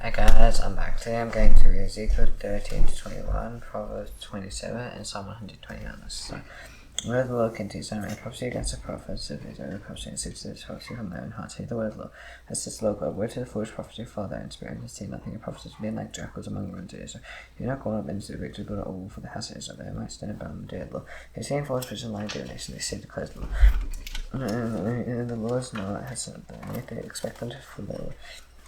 Hi guys, I'm back. Today I'm going through Ezekiel 13 to 21, Proverbs 27, and Psalm 129. So, word of the Lord continues, I make prophecy against the prophets of Israel, prophecy and seeks to this prophecy from their own heart. Say the word of the Lord. As this Lord God, word to the foolish prophecy, follow their own spirit, and see nothing of prophets being like jackals among the ruins of Israel. Do not go up into the victory, but all for the house of Israel, that they might stand bound the day of the Lord. They say in false vision, lying divination, they say declares the Lord. And the Lord's not has sent them, yet they expect them to fulfill.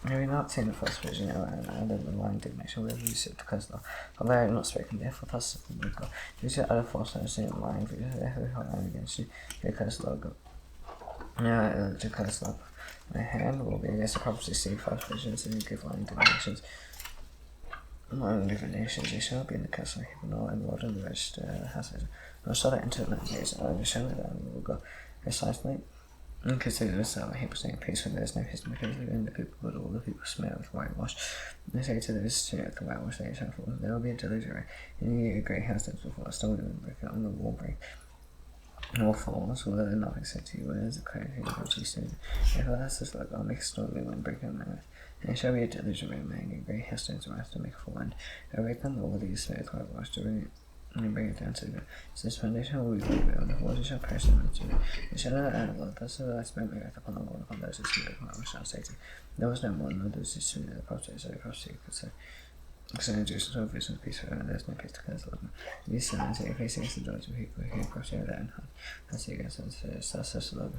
Have you not seen the false vision, and the lying divination with you sit declares the Lord? Although I have not spoken, therefore thus saith the Lord God. You see other false and lying vision, therefore I am against you, declares the Lord God. Declares the Lord. My hand will be against the prophecy, see false visions, and give lying divinations. Among divinations, you shall be in the castle of Hebron, and Lord and the rest houses. Nor shall I enter the days, I will show that I will go precisely. And consider yourself a heap saying peace when there is no history, because within the people, but all the people smell with whitewash. And they say to those who have the whitewash, they shall fall. There will be a deluge, and you a great house that before a stone and break out, and the wall break. All falls, although nothing said to you, where is the crazy which you said? Therefore, that's the slug, I'll make a storm, and break out my mouth. And it shall be a deluge of rain, a great hailstones arise to make a full wind. I break on the wall, these smooth whitewash to bring it. And bring it down to the ground. So this foundation will be rebuilt, the waters shall perish in the sea. It shall not add blood, thus will I spread my wrath upon the world, upon those who smooth, and I shall say to them, there was no more, nor those who smooth the prophets, so the prophecy could say, concerning Jerusalem, so vision of peace forever, and there is no peace to cleanse the Lord. These signs are facing against the joys of people who prophecy of their own heart, and see against them, so says the Lord.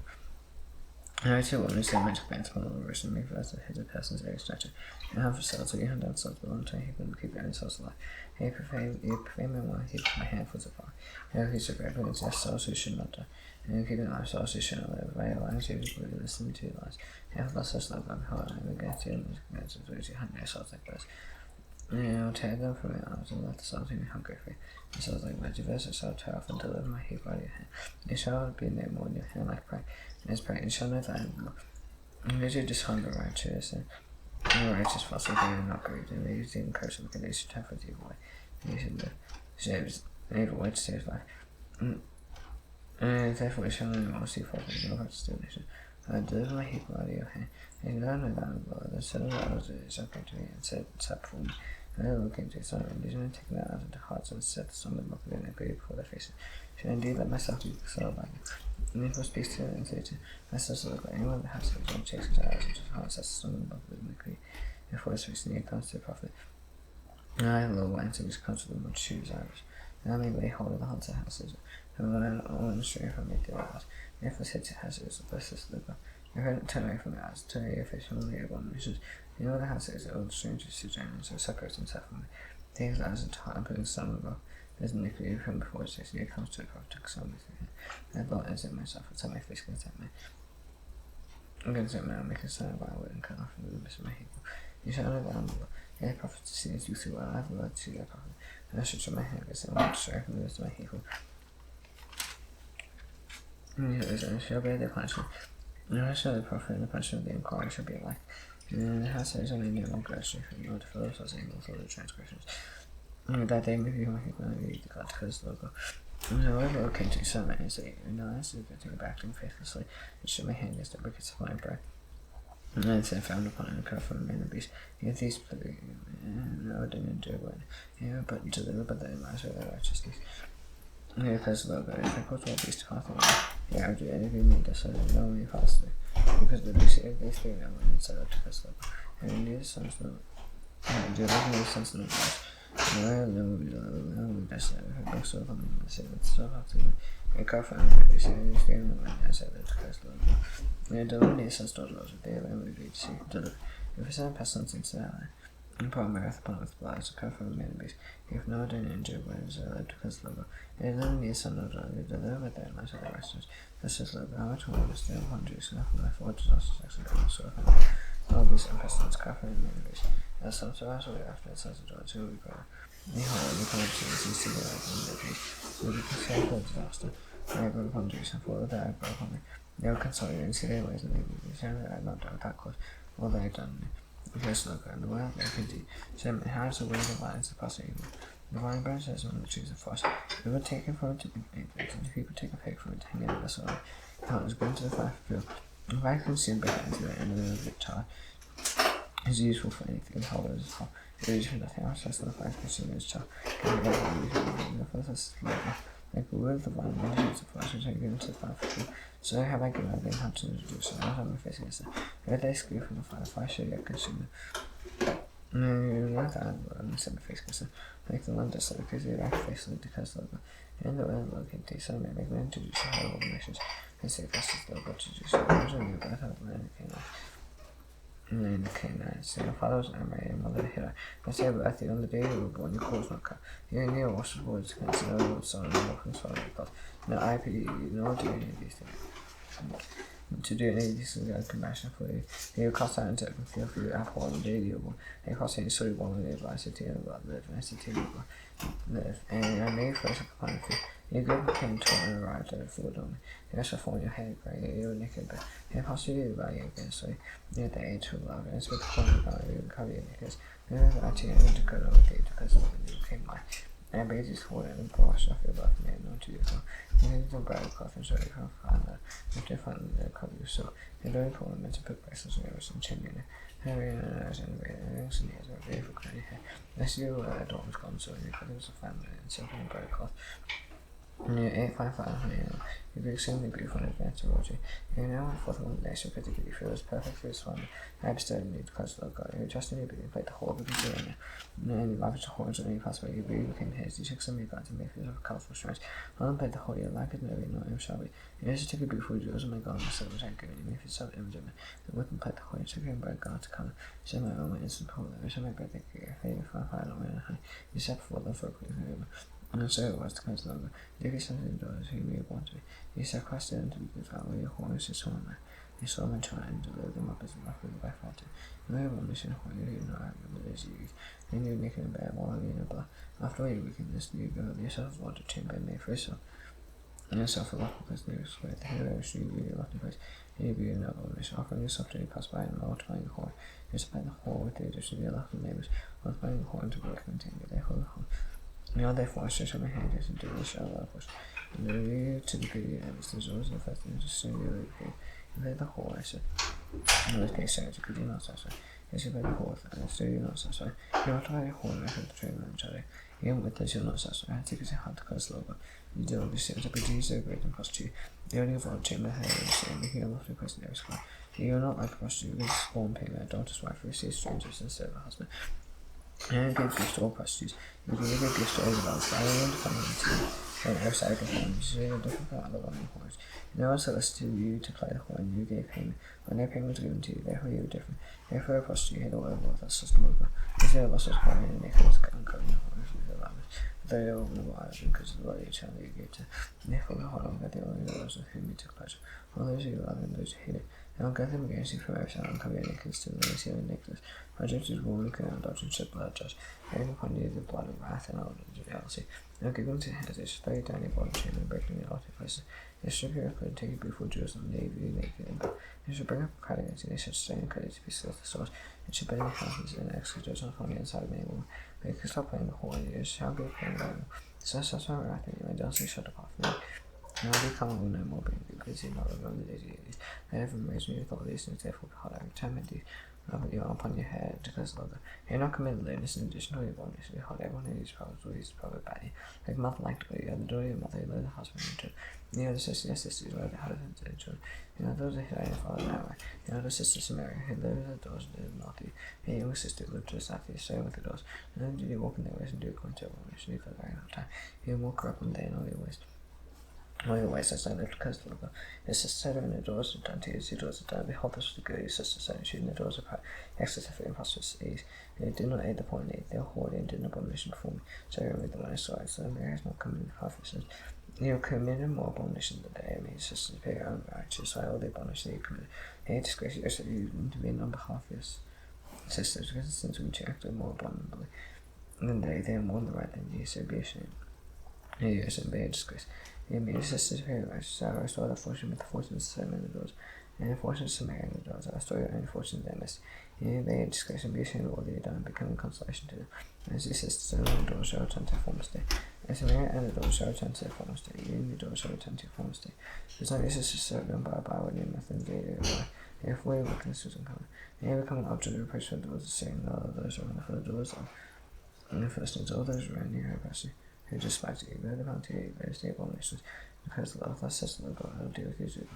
And I too will loose their magic bands upon all the rich and make fast the heads of persons of every stature. And have for souls, so you hand down souls belong to him, and keep your own souls alive. You profane my one, keep my handfuls of fire. You who should break against their souls who should not die. And you keep in life souls who should not live. By your lives, you will listen to your lies. You have lost us love, and behold, I am against you, and against those who hunt their souls like birds. And I will tear them from your arms, and let the souls whom you hunger for. The souls like vegetables, I shall tear off and deliver my heap out of your hand. They shall be no more in your hand like prey. And as prey, you shall know that I am the Lord. And those who dishonor the righteous, and the righteous falsely, they are not great, and they use the curse because they should have with evil way. And they should live. Saves the evil way to save life. And therefore, you shall know more see forth in your heart's divination. I deliver my heap out of your hand. And you know that I am the Lord. The son of the Lord is okay to me, and said, sat before me. And I look into his son, and these men taken out of the hearts, and set the son of the Lord and great before their faces. Should I indeed let myself be so by you? And if I speak to them and say to myself, look like anyone in the house of his own checks his eyes into his heart, sets the son of the Lord with iniquity. Therefore his face near comes to the prophet. And I, the Lord, will answer his counsel with much shoes Irish. And I may lay hold of the hearts of houses, and when I will stray from me to others. Therefore said to houses, the blessed is the God. You heard it turn away from your eyes, turn your face from the abominations. You know the house is the old strangers who join, so separates himself from me. Takes his eyes into heart and putting some above. There's iniquity from before his face, and it comes to the prophet, took some with him. And I thought as it myself, and set my face against that man. Against that man, I'll make a sign of my word and cut off from the midst of my people. You shall know that I am the Lord. Yeah, the prophet sees you through I have the word to your prophet. And I shall show my hand against him, and destroy from the midst of my people. And you shall bear their punishment. And I shall the prophet, and the punishment of the inquiry shall be alike. And the house that is only no longer a strength from the Lord to fill themselves in with all the transgressions. And that day may be my people, and be the God to curse the logo. And however, came to some man and say, no, I see that thing back to him faithlessly, and shook my hand against the wicked supply of bread. And then said, found upon him a cut from a man of beast. Yet these play, no, didn't endure when, but deliver but the lives of their righteousness. And he declares the logo, if I put all beast to pass away, I would do anything made desolate, and no one faster. Because the beast of these three men went and set up to this logo. And he knew the sons of and do not know the sons of the gods. And I will be desolate, if I go so upon them, I say that so after me. A car found me, they say, these three men went and set up to this logo. And I delivered the sons of daughters, they alone would be to see, deliver. If I send pestilence into the eye, and pour my wrath upon it with blood, as a car from a man of beast. If no, I don't injure when I live to this logo. And then the son of daughter, they deliver their lives of the righteousness. This is logo, how much more is there upon Jerusalem, from my forges also section from the sword of him. All these and pestilence, car from a man of beast. As some survives away after the sons of daughters, who will be greater. Behold, the come to us, and see the light and liberty. So we can say for disaster. I brought upon Jerusalem, for all that I brought upon me. They will console you and see their ways, and they will be sure that I have not done without cause all that I have done me. Because look, and the world they can do. So how is the way of violence the possible evil? The vine branch says one of the trees of force. We will take it for it to be made, and if people take a peg for it to hang out of the soil, the heart is going to the fire field. If I consume behind to the end of the tower, is useful for anything. However, is used for nothing else. That's the fact consumers child can be the first like the word of the one mentions the first which I given to the faculty. So have I given them how to do so. Not on my face against it. Where they screw from the fire show you consumer. Like that, I'm semi face against it. Like the one just so because they like face because logo. And the way located so may make them introduce the whole organizations. And say this is the logo to do so. Originally about how the land came out. And Canaan, Saint Father's Amray, and Mother Hira. I say about the on the day you were born, your clothes not cut. You near wash the words, consider what son and walking sorry because no IP, no do any of these things. To do any of these things, I compassion for you. You cost out and take feel for your apple on the daily one. They cost any sort of one of the adversity and about the adversity live. And I made first a component for you. You go came to and arrived at a food on me. You also form your head grey, you were naked, but you possibly about you again, so near the age of love, and it's with the corner about you and cover your knickers. You know that you need to go to the gate because of when you came by. And babies for it and brush off your left man, not to you. You need to buy a cloth and show you how far if they find the cover you so. You're very important to put places where there's some chin in it. Harry and I and rings and ears are very for credit hair. This year, a dog was gone, so you could use a family and something and buy a cloth. Near 855, you'd be extremely beautiful in advance of Roger. You know, I thought one day, so critically, you feel as perfect for this one. I abstained need because of the guy who just knew you played the whole because you're in it. And you ravaged the horns on any possible you became his. You took some of your guns and made yourself a colourful strange. I don't play the whole year like it, maybe not, shall we? You know, just took a beautiful jewels and my god, myself was angry, and you made yourself image of me. I wouldn't play the whole year, took him by a god to colour. So my own instant polar, so my birthday career, fading for a final man, you set before them for a quick favor. And so it was the kind of longer. You get something indoors who may want to. You said crossed it into the valley, your horns is on there. You saw them trying to load them up as roughly by fighting. You may have a mission where you didn't know how to as you. Then you're making a bad while you know, but after you weaken this, you go yourself water chamber and make for yourself. And yourself a lot because there is where the hero should be a lot of place. You be another mission, offering yourself to pass by and multiplying the horn. You supply the hole with the addition of your lot of neighbors, multiplying the horn to work and continue their whole home. Now therefore I stretch out my hand as into the shallow upwards. And the view to the beauty and the doors of the first thing to soon be over here. You lay the hole, I said. In this case, sir, could you not satisfy? Yes, you lay the hole, and still you're not satisfy. You want to try the hole, and I heard the train on each other. Even with this, you're not satisfied. I take it hard to close the logo. You do obviously to be so great and cost you. The only of our chamber had the same, making a lovely place in every square. You're not like a prostitute, you spawn paying a daughter's wife who receives strangers instead of a husband. And give gifts to all prostitutes. You can give gifts to everyone else, but I don't want to find them too. On every side of the horn, you say a different from other running horns. No one solicited you to play the horn, you gave payment. When no payment was given to you, therefore you were different. Therefore a prostitute you had all over with us system over. You say a loss was horn, and therefore was uncovering the horn from the lavish. But they were over the wire because of the body each other you gave to. Therefore the horn got the only those with whom you took pleasure. All those you love and those you hated. And I'll get them against you from every side, uncover your necklace to the ceiling necklace. Project is warm, looking at dodge and shed blood judge. Laying upon you the blood of wrath and all the jealousy. Now give them to hesitation, lay down your bottom chamber and breaking your altar places. You strip your earth and take your beautiful jewels and leave you naked and but you should bring up a credit against you, they should stay and credit to be still the source. It should bring your houses and execute judgment upon the inside of any woman. But you can stop playing the whole and you shall be playing the woman. So that's my wrath and you may jealousy shut up off me. And I'll become a woman no more being because you not remember the days you used. I never raised me with all these things, therefore behold every time I do. Rub your arm upon your head because logo. You're not committed lateness in addition to your bonus. Behold everyone who uses Proverbs will use the proverb by you. Like mother like to go, you have the door of your mother, you love the husband and children. You know the sister, your sisters, you love the husband and children. You know those are hid your father now. You know the sister Samaria, who lived at the doors and did not do. Your younger sister lived just after you, staying with the doors. And then did you walk in their ways and do according to your woman, for a very long time. You are more corrupt than they in all your ways. All your ways as I lived because the logo. Your sister said when the doors are done to you, your doors are done. Behold, this was the good. Your sister said, shooting the doors of her excessive and prosperous ease. They did not aid the poor and need. They were hoarding and did an abomination before me. So I removed them when I saw it. So Mary has not come in half your sins. You have committed more abomination than they. I mean, your sisters pay your own righteous. I all the abomination that you committed. They disgrace you, so you intervene on behalf of your sisters because the sins which you acted more abundantly than they are more in the right than you, so be ashamed. You and be a disgrace. You made your sisters very righteous, so I restore their fortune with the fortune of Sodom and the doors, and the fortune of Samaria and the doors. I restore your own fortune in their midst. You may a disgrace and be ashamed of all that you have done, becoming consolation to them. As your sisters, Sodom and the doors shall return to their former state. And Samaria and the doors shall return to their former state. You and the doors shall return to your former state. It's not your sisters Sodom, but I buy with your mouth and they therefore your wickedness was uncovered. And he become an object of reproach for those saying, no, those are for the doors of. And the first things, all those around you have mercy, who despise you, bear the bounty, bear the abominations, because the love, thus says the Lord God, I will deal with you.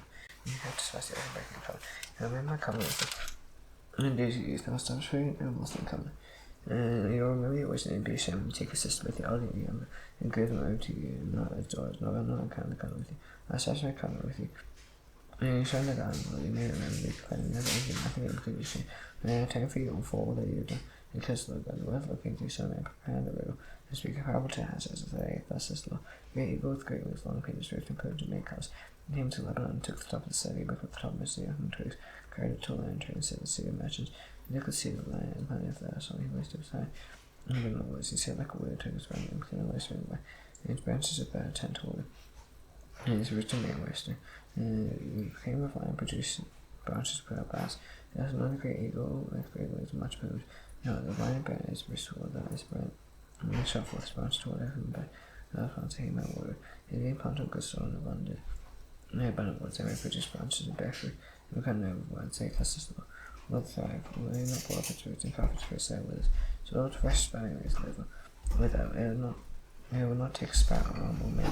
You have despised the breaking covenant. You have made my covenant with them. And indeed you use the establish for you, and lost in covenant. And you will remember your wisdom and be ashamed, and take a sister with the elder and younger, and give them over to you, and not as daughters, nor will not count the covenant with you. I establish my covenant with you. And you shall never will you may remember me, declaring never anything, nothing including shame. And I atone for you and for all that you have done. Because the Lord God, the word looking through so may prepare the riddle, and speak a parable to us as they, thus says the Lord. Great eagle with great wings, long fingers, swift and proved to make house. And came to Lebanon and took the top of the city, but put the top of the city on twigs, carried it to a land tree, and set the city of merchants. And they could see the land and plenty of there, so he wasted his time. And when the words he said like a word to his friend, and clean away straight away. And his branches of bare tent to water. And his rich and being wasted. And he came of land, produced branches of pearl glass. There was another great eagle with great wings, much proved. Now the vine bread is restored, that is bread. And they shot forth his branch to water from the bed. And I found to him out water. And they planted a good soil and abundant. And they abundant woods, they may produce branches and bear fruit. And we can know words, say, thus is the Lord. Will thrive, will they not pull up its roots and profit for its withers? So all fresh sprouting is liver. Without it will not take a sprout or many.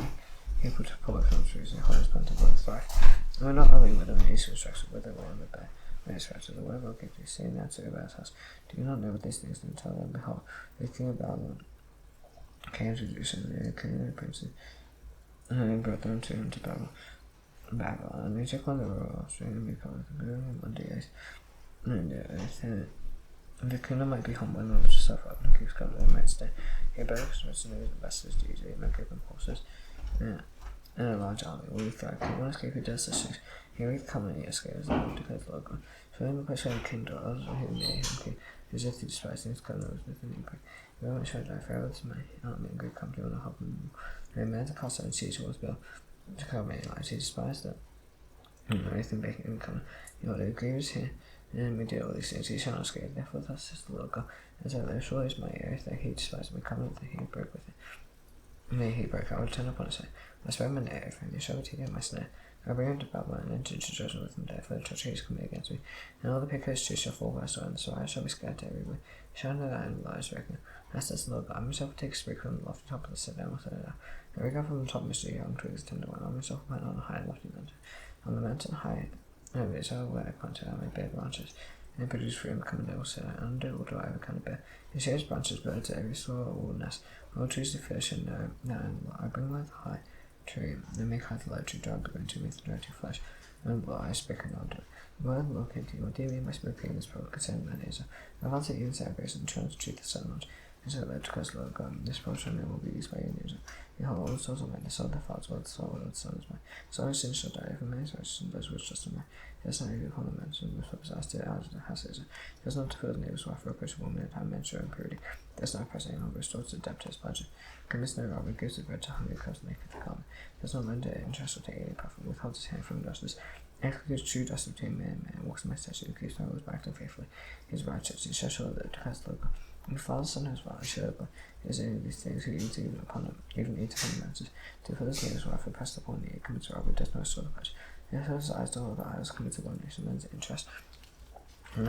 He put a public from trees and hollows planted will thrive. And we're not only with an east construction, but they will on the bear. When it's right, the word will give you, saying that to about house. Do you not know what these things then tell them? Behold, the king of Babylon came to Jerusalem, and the king of the princes, and he brought them to him to Babylon. And they took on the royal string and become the good and 1 day. And the kingdom might be humble and not to suffer up and keeps covenant and might stay. He better express the news and best his deeds, he might give them horses and a large army. Will you thrive? He will escape who does such things. He will come and he escapes, and will declare the Lord God. So in the place where the king dwells, who made him king, as if he despised his covenant was with an imprint. The moment shall die forever with my army and good company will not help him. And a man to cast out and siege was built to cover many lives. He despised that. And everything making him come. You know, the grievous here. And we do all these things, he shall not escape. Therefore, thus says the Lord God, as I live, surely is my earth that he despised my covenant that he broke with it. May he break, I will turn upon his head. I spread my earth, and he shall be taken my snare. I bring him to Babylon and enter into judgment with him there, for the treachery is coming against me. And all the pickers too shall fall by sword, and the sword shall be scattered everywhere. Shall not I and lies reckon? Thus says the Lord God, I myself will take a sprig from the lofty top of the set down with it. I rig up from the top Mr. Young twigs tender one. I myself will plant on a high and lofty mountain. On the mountain high, and it shall where I planted I may bear branches. And produce fruit and become a noble cedar, and under it will dry a kind of bear. It shares branches, birds at every soil or nest. All trees the fish, and I bring life the high tree, and make high the low tree, dry the to meet the dirty flesh, and blow I speak and not do it. The word will look into you, what dearly my spirit being this problem concerning that is. I found that even Sabbath and trying to treat the sun much. And so led to Christ Lord God, this portion will be used by your user. Behold, all the souls of men, the soul of their fathers, all the soul of the son is mine. So our sins shall die, if a man is righteous, and those which just in mine. He does not envy upon the men, so with purpose I still out of the house is. He does not fulfill the neighbor's wife for a person woman, and how men show impurity. Does not oppress anyone, but restores the debt to his budget. Commits no robbery, gives the bread to hungry, comes naked to common. Does not lend to interest or take any profit, withholds his hand from justice. Executes true justice between man and man, walks in my statute, and keeps my rules back and faithfully. He is righteous, he shall show that to Christ Lord God. And the Father, Son, has father, shall but is any of these things who eat even upon them, even eat upon the mountains. To fill his neighbor's wife, pressed upon thee, commits robbery, does not restore the pledge. He has his eyes to all the idols, commits abomination, lends interest, and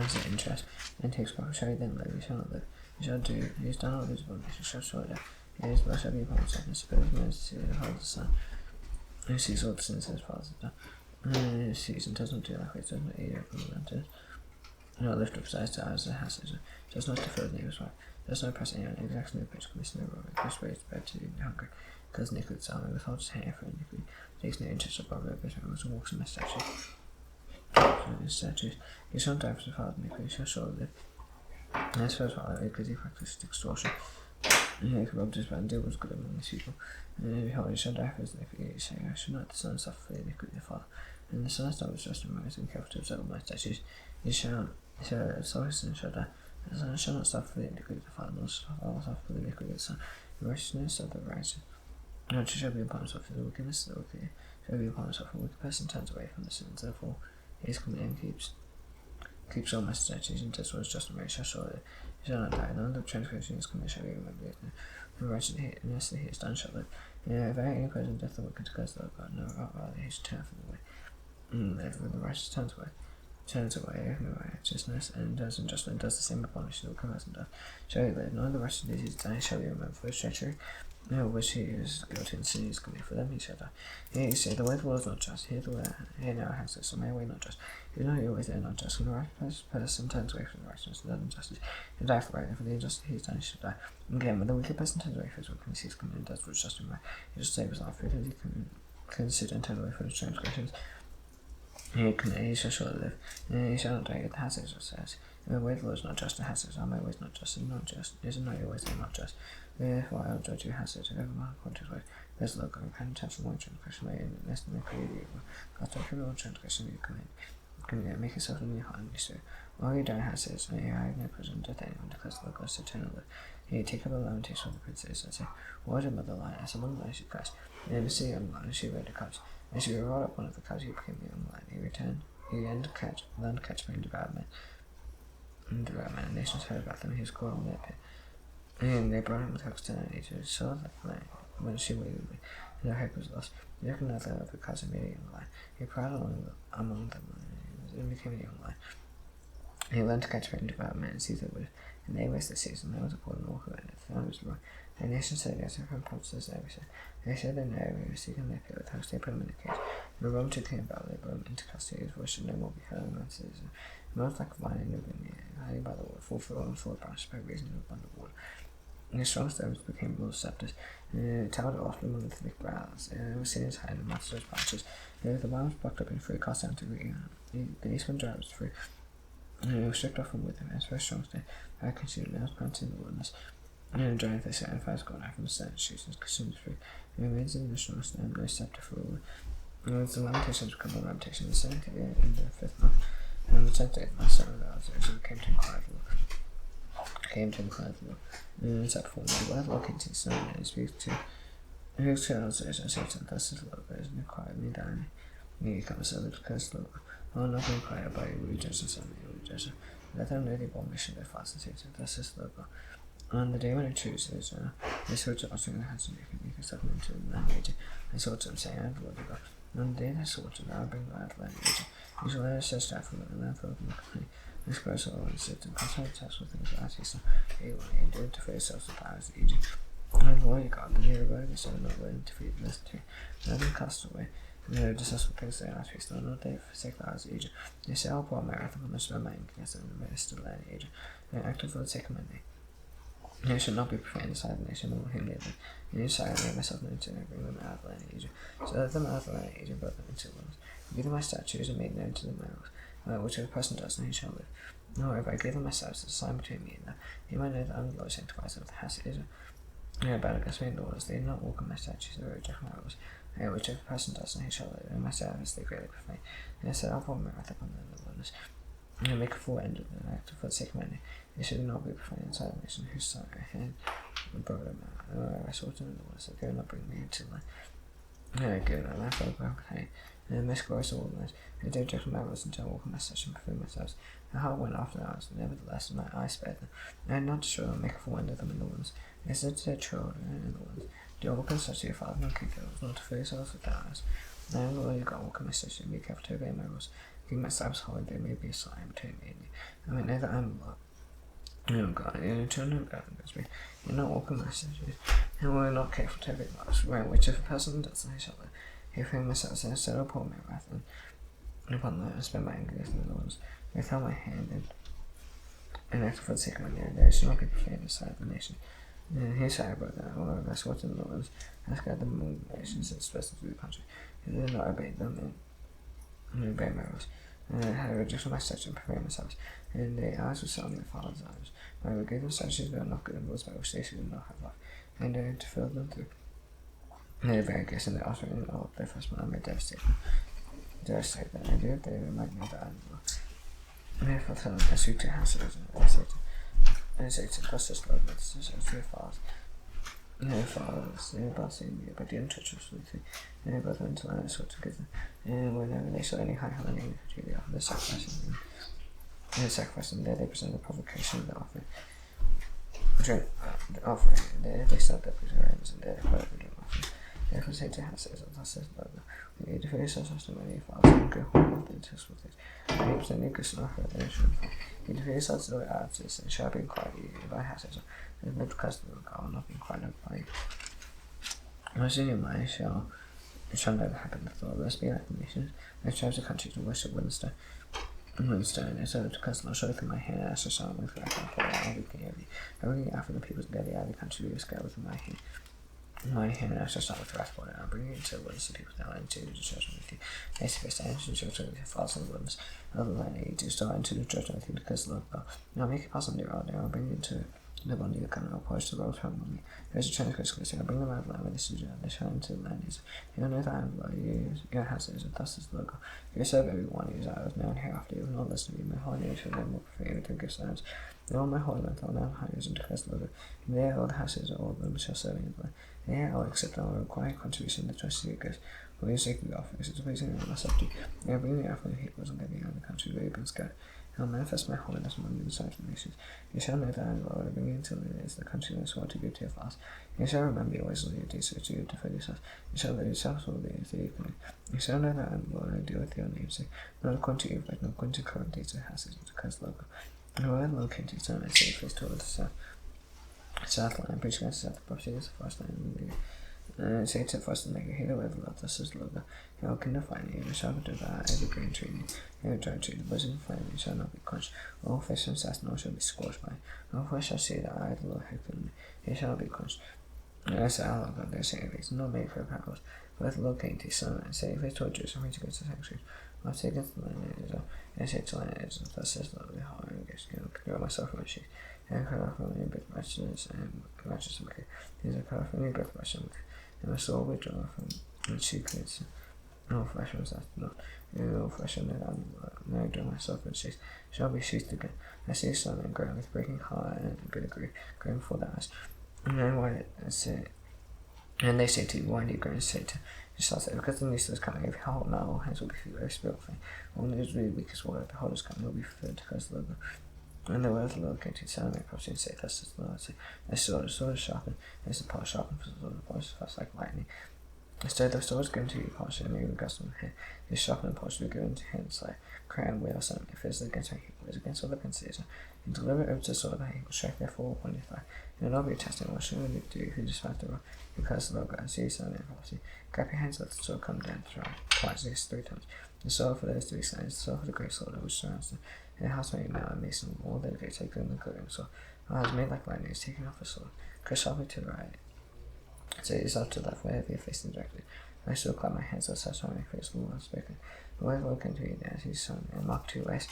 takes profit. Shall he then live? He shall not live. He shall do, he has done all these abominations, shall surely die. His blood shall be upon himself, and suppose man is to see the heart of the Son, who sees all the sins his fathers have done. And who sees and does not do likewise, does not eat from the mountains. No lift up his eyes to eyes that has it, does not defer the neighbor's wife, does not oppress anyone, exacts no pitch, commits no robbery, gives ways to bed to the hungry, kills iniquity, salmon, withholds his hand for iniquity, takes no interest of robbery, but and walks in my statutes. He shall die for the father of iniquity, he shall surely live. And as for his father, because he practiced extortion, and he robbed his band, deal was good among his people. And behold, he shall die for his iniquity, saying, I shall not the son suffer for the iniquity of the father. And the son established just and right, and careful to observe my statutes. He shall so his son shall die. The son shall not suffer for the iniquity of the father, nor shall the father suffer for the iniquity of the son. The righteousness of the righteous. No one shall be upon himself for the wickedness of the wicked, shall be upon himself, for a wicked person turns away from the sins, therefore he is committed and keeps all my statutes, and does what is just and right, shall surely live. He shall not die, none of the transgression is committed shall be remembered. The righteousness that he has done shall live. And if any present death the wicked declares the Lord God, no, rather he shall turn from the way. And if the righteous turns away, turns away from righteousness and does injustice and does the same upon which no commands and does. Shall he live? None of the rest of his days shall he remember for his treachery. No, which he is guilty and sin is committed for them, he shall die. Here you say, the way of the Lord is not just. Here now has this, so my way not just. He is not your ways, they are not just. When the righteous person turns away from the righteousness and does injustice, he will die for right, and for the injustice he has done, he shall die. Again, when the wicked person turns away from his wickedness, he is committed and does what is just and right, he shall save his life, because he can consider and turn away from his transgressions. He shall surely live, and he shall not die. It has it says, the way of the Lord is not just, it has it. Are my ways not just, and not just? Is it not your ways, they are not just? Therefore I will judge you, has it. Everyone according to his ways. There's the Lord, repent from one transgression, may in this make for you evil. God, don't criminal transgression you commit. Make yourself in your heart and your spirit. All you die has it, and I have no prison death anyone, declares the Lord God is eternal life. Here, take up a lamentation of the princess, and say, what a mother lion, as among lions she crashed. And the sea young lion, she read the cubs. And she brought up one of the cubs, he became a young lion. He returned, he learned to catch and devour men. And devour men, and nations heard about them, he was caught in their pit. And they brought him with cubs to nature, so that lion, when she waited me, and her hope was lost. He recognized another of the cubs and made a young lion. He prowled among them, and became a young lion. He learned to catch and devour men and seize their wood. And they wasted the season, there was a poor and all who had it. The land was wrong. The nation said yes, and from provinces they said. They said that no, we were seeking their pit with house, they put him in a cage. And Rome took him about, they brought him into custody, his voice should no more be heard among citizens. He moved like a vine in the wind, hiding by the water, full and full of branches by reason of abundant water. And his strong stones became little scepters, and towered often among the thick boughs. They were seen his hand and master's branches. The vine was plucked up and free, cast down to the eastern dry was free. And he was stripped off from with him, as for a strong stone, I consumed, and was planted in the wilderness. And in a dry they set, and fires gone out from the stone shoots, and consumed free. And remains in the strong stone, no scepter for all. And as the lamentations become a lamentation, the 7th year in the 5th month, and on the 10th day, my son of ours, came to inquire of the Lord. And it's up for me, the word of the Lord came to his son, and he speaks to Elzers, and said to him, thus is the Lord, but is and inquire me down. And he comes to the curse the Lord. I will not inquire by you, we judge and son, you will judge. Let them know the abomination of their fast and say to him, thus is the Lord God. On the day when it chooses, they swore to utter in their hands and make a settlement to the land region. They swore to him, saying, I am the Lord God. And on the day they swore to him, I will bring the land region. You shall let us search out from the land full of milk and honey. This grows all and sit and pass out task with things like this. He will and do it to free yourselves the powers of Egypt. And the Lord your God, but you rebelled against them, not willing to feed the list to. Let them cast away. And they were disgusted things they asked feast on all day for sake of the hours of Egypt. They said, I'll pour my wrath upon the smell of my yes, and the rest of the land of Egypt. And acted for the sake of my name. And you shall not be profaned aside of the nation among whom they live. And you shall make myself known to them and bring them out of the land of Egypt. So let them out of the land of Egypt, brought them into the wilderness. Give them my statutes and made known to them my rules. Whichever person does, and he shall live. Moreover, I gave them my statutes as a sign between me and them. You might know that I am the Lord sanctifies of the house of Israel. And I bound against me in the laws. They did not walk on my statutes, or reject my rules. Whichever person does, and he shall live. And my statutes they greatly profane. And I said, I'll pour my wrath upon them in the wilderness. And I make a full end of them, and act for the sake of my name. They should not be profaned inside the nation whose side I had and brought them out. I sought them in the wilderness, they did not bring me into the land. And I gave them my fellow proclaim. And the most glorious of all the lands. They did reject my rules until I walk on my statutes and perform myself. My heart went after ours, nevertheless my eyes spared them. And I did not destroy them, make a full end of them in the wilderness. They said to their children in the wilderness, do not walk on such to your father, not keep your rules, not to fill yourselves with ours. And I am the Lord your God, walk on my statutes, and be careful to obey my rules. Keep my Sabbaths holy, they may be a sign between me and you. I may know that I am the Lord. Oh God, your children of God against me. You not walk on my statutes, and we are not careful to obey my rules. Where whichever person does, they shall live. If I myself say, instead I'll pour my wrath upon them and spend my anger against the Lords. They held my hand and acted for the sake of my name. They should not be profaned aside of the nation. And here's how I brought that. All of us what's in the Lords, I scattered them among the nations and dispersed them through the country. And they did not obey them and obey my rules. And I had rejected my statutes and prepared myself. And their eyes were set on their father's eyes. I would give them statutes that are not good and rules by which they should not have life. And to fill them through. And they very guess in their offering all their firstborn I may devastate them. Devastate them. And if they remind me that I am the Lord. And therefore tell them, I speak to houses and I say to thus is the Lord, let us to your fathers. And their fathers, they are blessing you, but the untreacherously thing. And they brought them into land and sought to give them. And whenever they saw any high holy they offered their sacrifice and there they presented the provocation of the offering. The offering, and there they set up their preserves and there they put up the offering. Therefore say to houses, thus says the Lord. We need to face us as many fathers and go home with the test with it. And he was a nigger son of her, then should he to face us the way artists and shall be inquired by houses. And no custom of God, not inquired by you. Most in your mind shall never happen with the Lord. Let's be like the nations, and tribes of countries to worship Winstone. Moonstone, and so to custom, I'll show through my hand, as a son with like I'll pull out everything of thee. Everything out from the people together, out of the country, we scout with my hand. My hand, and I shall start with wrath for it, and I'll bring it into the wilderness of people down into the judgment with you. Next, if I stand into the judgment with you, falls in the wilderness of the land, you to start into the judgment with you, because Lord God. Now make it possible there, I'll bring it into the land of the country, I'll polish the road from me. There's a transgressor, I'll bring them out of the land with the Sujan, they shall into the land is. You don't know that I am blood, your house is, and thus is the Lord God. You serve everyone who is out of now and hereafter, you will not listen to me, my holy name shall never more prefer you to give silence. And all my holy ones, all now hires and declares the Lord. And there all the houses, all of them shall serve in the land. Yeah, I'll accept all required contribution that trust you guys. For your sake, the office is pleasing and myself to. I bring the offering of peoples and getting out of the country where you've been scattered. And I'll manifest my holiness among the sides of the nations. You shall know that I am the Lord, I bring you into the country that I swore to give to your fathers. You shall remember your ways of your days, so you defend yourselves. You shall let yourselves all the evening. You shall know that I am the Lord, I deal with your namesake. Not according to you, but not according to current dates or houses, but because local. And when I located some, I say face toward the south line, preach against the south, property against the first line. Say to first and make a halo with love, thus is love. You can define you, shall not devour every green tree, every dry tree, the bosom of flame, you shall not be quenched. All fish and sass, nor shall be scorched by. All fish shall see that I, the Lord, have given me, he shall not be quenched. And I say, I love God, they say, if it's not made for powers, but the Lord came to his son, and say, if it's toward Jerusalem, reach against the sanctuary. I'll say against the land of Israel, and say to the land of Israel, thus is the Lord, behold, I against you, control myself from my sheep, and cut off from me both righteousness and righteous wicked. These are cut off from me both righteous and wicked. And my soul withdraw from the secrets. No flesh was that not. No flesh on that I draw myself and sheath shall be sheathed again. I see sun and ground with breaking heart and bitter grief, going before the eyes. And then why I say, and they say to you, why do you go and say to yourself, because the news is coming, if you hold now, all hands will be filled with spirit thing. All news really weak as water, behold is coming, will be fulfilled because the Lord. And the word of the Lord came to the son of man, prophecy, and said, thus is the Lord, say, the sword is sharpened, and the part sharpened, for the sword of the voice fast like lightning. Instead, the sword is given to you, polished, and you regard them here. It is sharpened and polished, to be given to hands like crown, wheel, son, if it is against my people, it is against all the princes, and deliver it over to the sword that he will strike therefore upon your thigh. And it will not be a testing, what shall you do if you despise the Lord? Because the Lord God, see, son, and prophecy. Grab your hands, let the sword come down, throw twice, this 3 times. The sword for those 3 signs, the sword for the great sword which surrounds them. And the house made now and mason all that they take in the glittering sword. And I was made like lightning, is taking off the sword. Chris sharply to the right. Say yourself to the left, wherever you're facing directly. And I still clap my hands, thus I saw my face, the Lord spoken. The word will come to you, as his son, and mark 2 ways.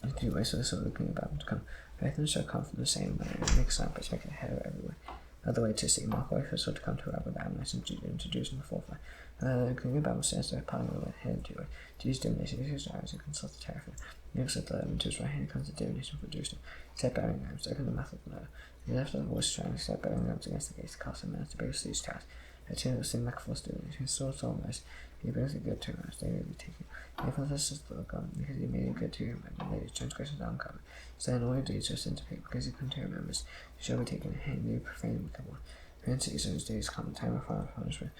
And 2 ways for the sword of the king about him to come. Both of them shall come from the same way, and make sign, but make a head of everywhere. Another way to see, mark way for the sword to come to Rabbi Ammonites and to Jerusalem before fire. The king of Babel stands there, parting with the head to it. Jesus divination, his eyes, and consult the terrifier. Next at the lemon to his right hand comes the divination for Jerusalem. Set bearing arms, open the mouth of the ladder. He left the voice trying, set bearing arms against the gates, cast a man to bear siege towers. The two will seem like false divination, his sword so nice. He brings a good to us, they will be taken. Therefore, this is the Lord God, because he made it good to you, and made his transgressions uncovered. So in all your deeds are sent to people, because he couldn't hear members. You shall be taken in hand, you profane with the one. And cities in his days come, time of fire punishment.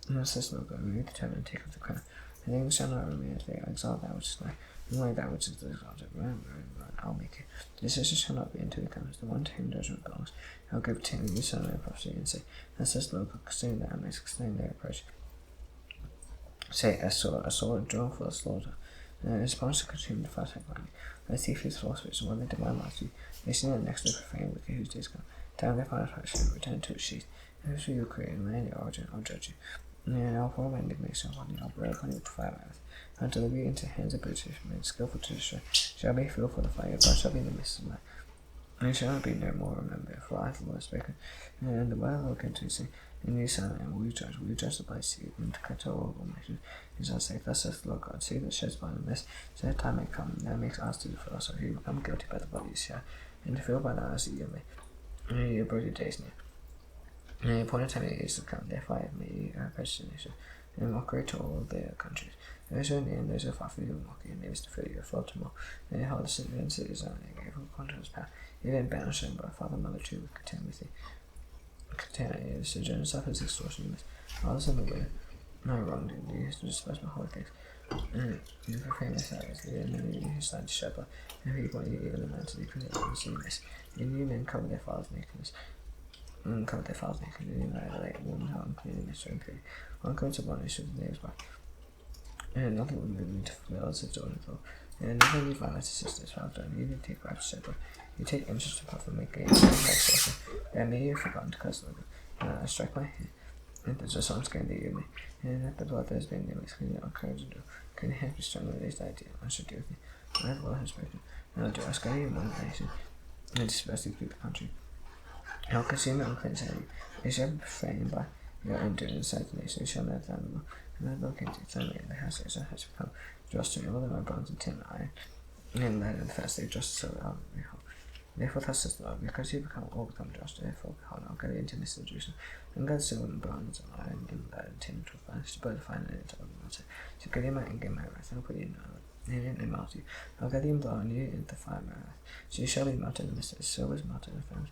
And thus says the Lord God, remove the turban and take off the crown. And things shall not remain as they are, exalt that which is light, and lay that which is exalted. Run, I'll make it. Decision shall not be until he comes, the one to whom judgment belongs. I'll give to him the son of prophecy, and say, thus says the Lord God, concerning the Ammonites, concerning their approach. Say, a sword drawn for the slaughter. And his opponents to consume the fast like lightning. The thief is philosophers, and when they demand last you, they sin the next to profane wicked whose days come. Down their final punishment, return to its sheath. And whoso you create and land your origin, I'll judge you. And I'll pour my indignation upon you, I'll break upon you with fire my wrath. And to deliver you into hands of British men, skillful to destroy, shall be filled for the fire, your blood shall be in the midst of light. And it shall not be no more remembered, for I, the Lord, spoken. And the word of the Lord came to me, saying, in you, son, and will you judge the place, and to cut all nations. He shall say, thus saith the Lord God, see that sheds blood in this, so that time may come, that makes us to the philosopher, who become guilty by the body of shall, and to feel by the eyes that you may. And your broken days near. And the appointed time is to come, therefore I have made you a nation, and mockery to all their countries. Those who are near and those who are far from you will mock you, and they wish to fill you full tomorrow. And they hold the city and cities on, and gave all contracts power. Even banished by father, mother, too, would contend with you. Content you, sojourn suffers extortion, Also in the way, no wrongdoing, you used to despise my holy things. You proclaim my salaries, the enemy who stand to shepherd, and people you even mentally create and see this. You new men cover their father's nakedness. Cover their father's nakedness, and you violate woman how unclean and mystery and pity. One comes upon it should the neighbor's back. And nothing will move me to fulfill its adorned law. And never you violate his sister's father done. You didn't take right to shepherd. You take interest in profit, make gain, and extortion. And may you have forgotten to curse the Lord. And I strike my hand. And there's a song scared that you me. And that the blood that has been there is clean out courage to do. Can you have to strong with this idea? I should do with me. I have well has spoken. And I'll do ask I in one nation. And disperse through the country. I'll consume your unclean saying. You shall be profaned by your undoing inside the nation. You shall know the animal. And I look into it, and the house has become just to all of my bones and tin and iron. And lead and fast, they just so out of me. Therefore, thus says the Lord, because you all become just, therefore, behold, I'll go into Mr. Jerusalem, and God silver and bones and iron and lead and tin to fast, to both fine and into the water. So get him out and get my wrath, and I'll put you in the melt you. I'll get him blow on you into the fire my wrath. So you shall be melted in the midst of the silver is melted in the flames.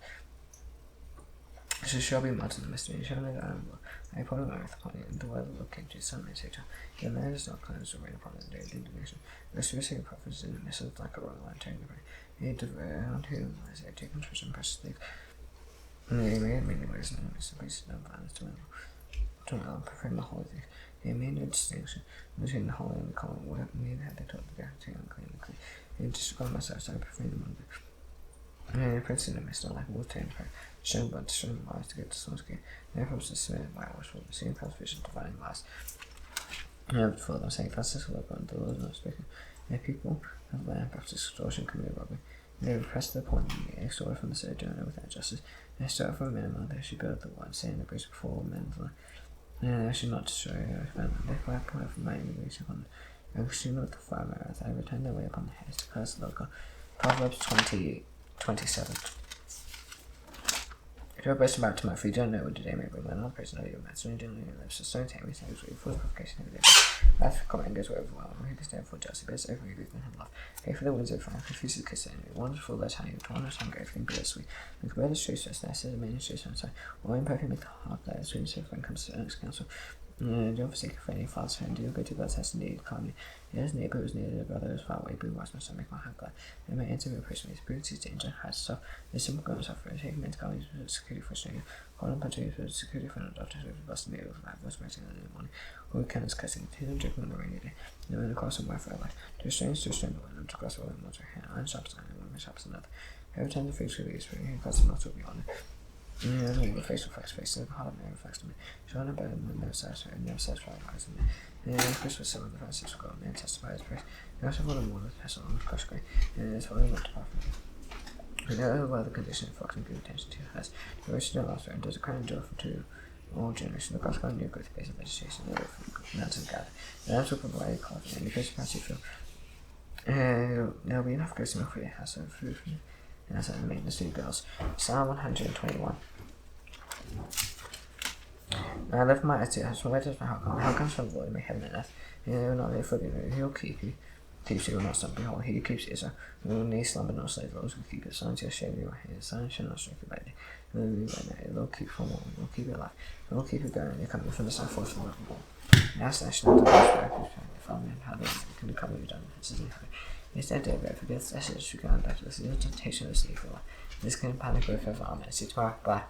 So shall be melted in the midst of you, shall know that I am Lord. I pour my wrath upon you, and the word of the Lord came to you, son of Satan. Your man is not cleansed or rain upon the day of indignation. The spiritual prophets in the midst of like a royal line turning the brain. He devour on whom I say, take contrition, precious things. And they made many ways in the midst of places, no violence to my preferring the holy things. He made no distinction between the holy and the common. What neither had they taught the guarantee unclean and clean. He disregarded myself, so I preferred among them. And the prince in the midst of like water and prayer, showing blood to showing lies to get the source gain. Therefore, to submit my wash for the same vision, dividing lies. And before them, saying, thus is the Lord, the Lord is not speaking. Their people have land, practice extortion, commit robbery. They repress their point, and they extort from the sojourner without justice. They stole from men among they should build the one, saying the bridge before men of the land. And I should not destroy their family. Therefore, I pour out from my indignation upon them. I consume with the fire my wrath. I return their way upon the heads to curse the Lord God. Proverbs 20:27. If you are boasting about tomorrow, if you don't know what today may bring, then I'll praise your master, and you don't know your lips, so don't take me, so it's really full of provocation every day. Life for comment goes over well, and who can stand for justice, but it's over you can have love. Pay for the winds of fire, confuse the kiss the enemy, wonderful let how you, to honor hunger, everything bittersweet. And compare the streets to us, as a man in streets on side, or in perfect make the heart glad, as soon as your friend comes to earnest counsel. Don't forsake a friend, your father's friend, do go to God's house indeed, calmly. His neighbor who is near, the brother who is far away, but wise my son, make my heart glad. And my answer will praise me, his brutes, his danger, has so. The simple girl suffer, take him into college for security for stranger. Hold on, punch for security for an adopter, who busted me over 5 was writing in the morning. Who can is cussing, he don't drink on the rainy day. No one across somewhere for a life. To a stranger, the one, to cross the one, not her hand, iron sharps iron, one my sharps another. Every time the face will be spring, he cuts the mouth will be on it. The face reflects face, the heart of man reflects to me. Showing up better than never satisfied, never satisfied eyes in me. And Christmas, some of the Francis will go, man testifies praise. He also for the water, pestle on crush grey, and it is holding not to part from me. We know well the condition of fox and give attention to has. The rich still laughter and does a crown joyful to all generations. The cross going near growth base of vegetation, the river from mountains gather. The lamps will provide a cloth, and the Christmas party fill. There will be enough Christmas milk for your house of food from you. And that's the maintenance to the girls. Psalm 121. I lift my eyes to your house, from where does my heart come? How comes from the Lord, may heaven and earth? He will not be for you, he'll keep you. Keeps you will not slumber, behold, he who keeps Israel. Will neither slumber nor slave, the Lord will keep his son to your shade your hand. The sun shall not strike you by day, and the moon by night. The Lord keep you warm, the Lord keep you alive. The Lord keep you going, and you coming from the sun forth from the Lord. Now slash not the Lord's back, whose family and how they can become redundant. This is in heaven. Instead, day bread, forget the ashes, you go back to this. It is a temptation of the sea for life. This can panic with your arm, and see tomorrow. Bye.